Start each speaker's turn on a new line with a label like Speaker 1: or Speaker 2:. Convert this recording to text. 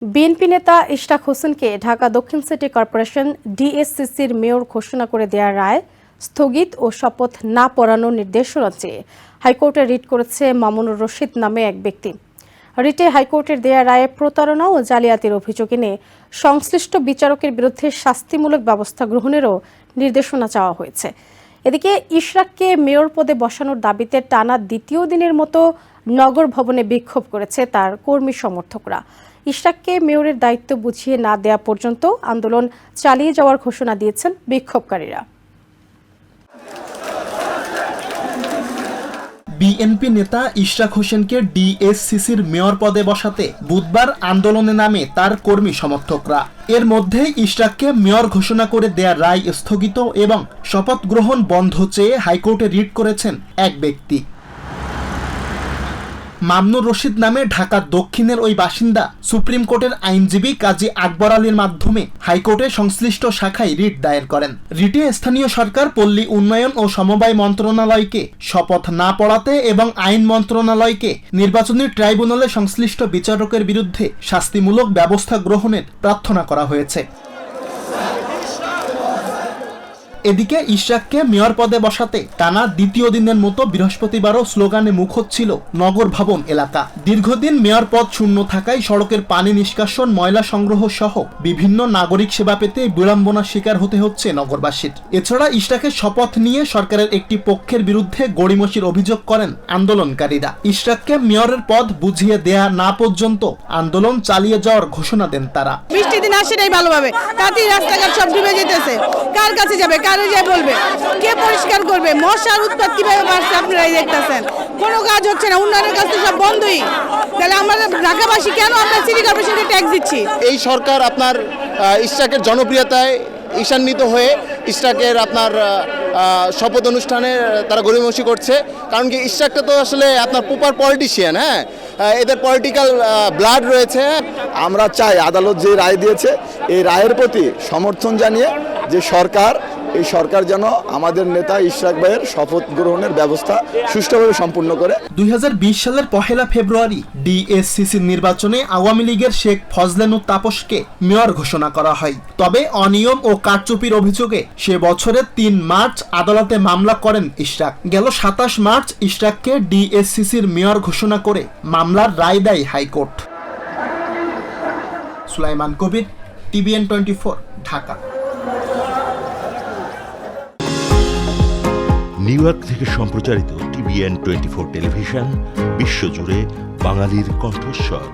Speaker 1: BNP নেতা ইশরাক হোসেনকে ঢাকা দক্ষিণ সিটি কর্পোরেশন ডিএসসিসির মেয়র ঘোষণা করে দেওয়ার রায় স্থগিত ও শপথ না পড়ানোর নির্দেশনা চেয়ে হাইকোর্টে রিট করেছে মামুনুর রশিদ নামে এক ব্যক্তি। রিটে হাইকোর্টের দেয়া রায়ে প্রতারণা ও জালিয়াতির অভিযোগ এনে সংশ্লিষ্ট বিচারকের বিরুদ্ধে শাস্তিমূলক ব্যবস্থা গ্রহণেরও নির্দেশনা চাওয়া হয়েছে। এদিকে ইশরাককে মেয়র পদে বসানোর দাবিতে টানা দ্বিতীয় দিনের মতো নগর ভবনে বিক্ষোভ করেছে তার কর্মী সমর্থকরা। ইশরাককে মেয়রের দায়িত্ব বুঝিয়ে না দেয়া পর্যন্ত আন্দোলন চালিয়ে যাওয়ার ঘোষণা দিয়েছেন বিক্ষোভকারীরা।
Speaker 2: বিএনপি নেতা ইশরাক হোসেনকে ডিএসসিসির মেয়র পদে বসাতে বুধবার আন্দোলনে নামে তার কর্মী সমর্থকরা। এর মধ্যে ইশরাককে মেয়র ঘোষণা করে দেয়া রায় স্থগিত এবং শপথ গ্রহণ বন্ধ চেয়ে হাইকোর্টে রিট করেছেন এক ব্যক্তি। মামুনুর রশিদ নামে ঢাকা দক্ষিণের ওই বাসিন্দা সুপ্রিম কোর্টের আইনজীবী কাজী আকবর আলীর মাধ্যমে হাইকোর্টে সংশ্লিষ্ট শাখায় রিট দায়ের করেন। রিটে স্থানীয় সরকার, পল্লী উন্নয়ন ও সমবায় মন্ত্রণালয়কে শপথ না পড়াতে এবং আইন মন্ত্রণালয়কে নির্বাচনী ট্রাইব্যুনালে সংশ্লিষ্ট বিচারকের বিরুদ্ধে শাস্তিমূলক ব্যবস্থা গ্রহণের প্রার্থনা করা হয়েছে। এদিকে ইশরাককে মেয়র পদে বসাতে টানা দ্বিতীয় দিনের মতো বৃহস্পতিবারও স্লোগানে মুখর ছিল নগর ভবন এলাকা। দীর্ঘদিন মেয়র পদ শূন্য থাকায় সড়কের পানি নিষ্কাশন, ময়লা সংগ্রহ সহ বিভিন্ন নাগরিক সেবা পেতে বিড়ম্বনার শিকার হতে হচ্ছে নগরবাসীর। এছাড়া ইশরাকের শপথ নিয়ে সরকারের একটি পক্ষের বিরুদ্ধে গড়িমসির অভিযোগ করেন আন্দোলনকারীরা। ইশরাককে মেয়রের পদ বুঝিয়ে দেয়া না পর্যন্ত আন্দোলন চালিয়ে যাওয়ার ঘোষণা দেন তারা।
Speaker 3: বৃষ্টি দিন আসে নাই ভালোভাবে, তাতেই রাস্তাঘাট সব ডুবে যেতেছে। কার কাছে যাবে, কারে যে বলবে, কে পরিষ্কার করবে? মশার উৎপাত কিভাবে বাড়ছে আপনারাই দেখতেছেন। কোনো কাজ হচ্ছে না, উন্নয়নের কাজ তো সব বন্ধই। তাহলে আমাদের ঢাকাবাসী কেন আমরা সিটি কর্পোরেশনকে ট্যাক্স দিচ্ছি?
Speaker 4: এই সরকার আপনার ইশরাকের জনপ্রিয়তায় ঈশান্বিত হয়ে ইশরাকের আপনার শপথ অনুষ্ঠানে তারা গড়িমসি করছে। কারণ কি, ইশরাকটা তো আসলে আপনার প্রপার পলিটিশিয়ান, হ্যাঁ, এদের পলিটিক্যাল ব্লাড রয়েছে।
Speaker 5: আমরা চাই আদালত যে রায় দিয়েছে এই রায়ের প্রতি সমর্থন জানিয়ে যে এই সরকার যেন আমাদের নেতা ইশরাক ভাইয়ের শপথ গ্রহণের ব্যবস্থা সুষ্ঠুভাবে সম্পূর্ণ করে।
Speaker 2: 2020 সালের 1 ফেব্রুয়ারি ডিএসসিসির নির্বাচনে আওয়ামী লীগের শেখ ফজলেনুর তাপসকে মেয়র ঘোষণা করা হয়। তবে অনিয়ম ও কারচুপির অভিযোগে সে বছরের 3 মার্চ আদালতে মামলা করেন ইশরাক। গেল 27 মার্চ ইশরাককে ডিএসসিসির মেয়র ঘোষণা করে মামলার রায় দেয় হাইকোর্ট। সুলাইমান কবির, TVN 24, ঢাকা।
Speaker 6: নিউ ইয়র্ক থেকে সম্প্রচারিত TVN 24 টেলিভিশন বিশ্বজুড়ে বাঙালির কণ্ঠস্বর।